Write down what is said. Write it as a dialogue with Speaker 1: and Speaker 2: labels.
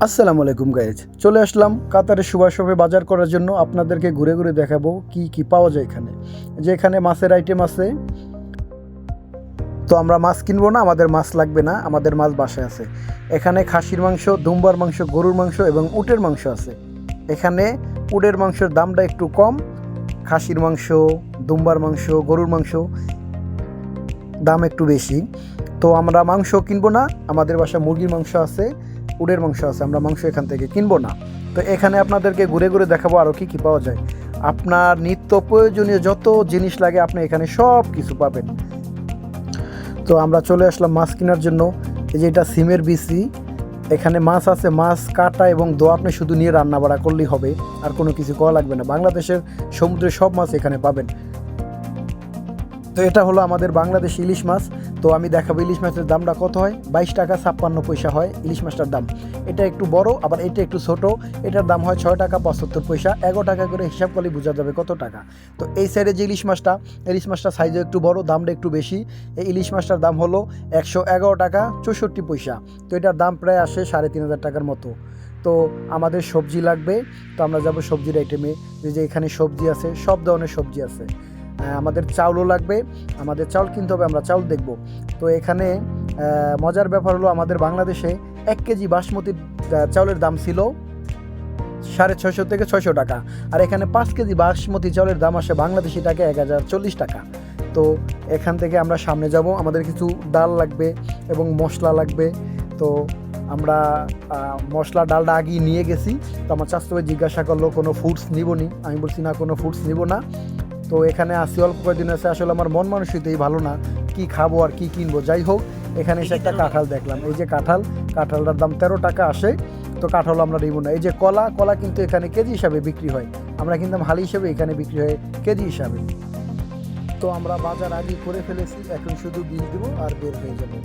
Speaker 1: আসসালামু আলাইকুম গাইজ, চলে আসলাম কাতারের সুভাষ শপে বাজার করার জন্য। আপনাদেরকে ঘুরে ঘুরে দেখাবো কি কি পাওয়া যায় এখানে। যে এখানে মাছের আইটেম আছে, তো আমরা মাছ কিনবো না, আমাদের মাছ লাগবে না, আমাদের মাছ বাসায় আছে। এখানে খাসির মাংস, দুম্বার মাংস, গরুর মাংস এবং উটের মাংস আছে। এখানে উটের মাংসের দামটা একটু কম, খাসির মাংস, দুম্বার মাংস, গরুর মাংস দাম একটু বেশি। তো আমরা মাংস কিনবো না, আমাদের বাসায় মুরগির মাংস আছে, উটের মাংস আছে, আমরা মাংস এখান থেকে কিনবো না। তো এখানে আপনাদেরকে ঘুরে ঘুরে দেখাবো আরও কী কী পাওয়া যায়। আপনার নিত্য প্রয়োজনীয় যত জিনিস লাগে আপনি এখানে সব কিছু পাবেন। তো আমরা চলে আসলাম মাছ কেনার জন্য। এই যে এটা সিমের বিচি, এখানে মাছ আছে, মাছ কাটা এবং দো আপনি শুধু নিয়ে রান্না বাড়া করলেই হবে, আর কোনো কিছু করা লাগবে না। বাংলাদেশের সমুদ্রের সব মাছ এখানে পাবেন। তো এটা হলো আমাদের বাংলাদেশি ইলিশ মাছ। তো আমি দেখাবো ইলিশ মাছের দামটা কত হয়। 22 টাকা 56 পয়সা হয় ইলিশ মাছটার দাম। এটা একটু বড়, আবার এটা একটু ছোট। এটার দাম হয় 6 টাকা 75 পয়সা। 11 টাকা করে হিসাব করলে বোঝা যাবে কত টাকা। তো এই সাইডে যে ইলিশ মাছটা সাইজও একটু বড়, দামটা একটু বেশি। এই ইলিশ মাছটার দাম হলো 111 টাকা 64 পয়সা। তো এটার দাম প্রায় আসে 3,500 টাকার মতো। তো আমাদের সবজি লাগবে, তো আমরা যাব সবজির আইটেমে। যে এখানে সবজি আছে, সব ধরনের সবজি আছে। আমাদের চাউলও লাগবে, আমাদের চাউল কিনতে হবে, আমরা চাউল দেখব। তো এখানে মজার ব্যাপার হলো, আমাদের বাংলাদেশে 1 কেজি বাসমতি চাউলের দাম ছিল 650 থেকে 600 টাকা, আর এখানে 5 কেজি বাসমতি চাউলের দাম আসে বাংলাদেশি টাকা 1040 টাকা। তো এখান থেকে আমরা সামনে যাব, আমাদের কিছু ডাল লাগবে এবং মশলা লাগবে। তো আমরা মশলা ডালটা আগেই নিয়ে গেছি। তো আমার চাচাতো ভাই জিজ্ঞাসা করলো কোনো ফুডস নিব নি, আমি বলছি না, কোনো ফুডস নিব না। তো এখানে আসি অল্প কয়েকদিন আছে, আসলে আমার মন মানসিকতাই ভালো না, কি খাবো আর কি কিনবো। যাই হোক, এখানে এসে একটা কাঁঠাল দেখলাম। এই যে কাঁঠালটার দাম 13 টাকা আসে। তো কাঁঠাল আমরা নিব না। এই যে কলা কিন্তু এখানে কেজি হিসাবে বিক্রি হয়, আমরা কিনতাম হালি হিসাবে, এখানে বিক্রি হয় কেজি হিসাবে। তো আমরা বাজার আগে করে ফেলেছি, এখন শুধু বিল দেবো আর বের হয়ে যাবো।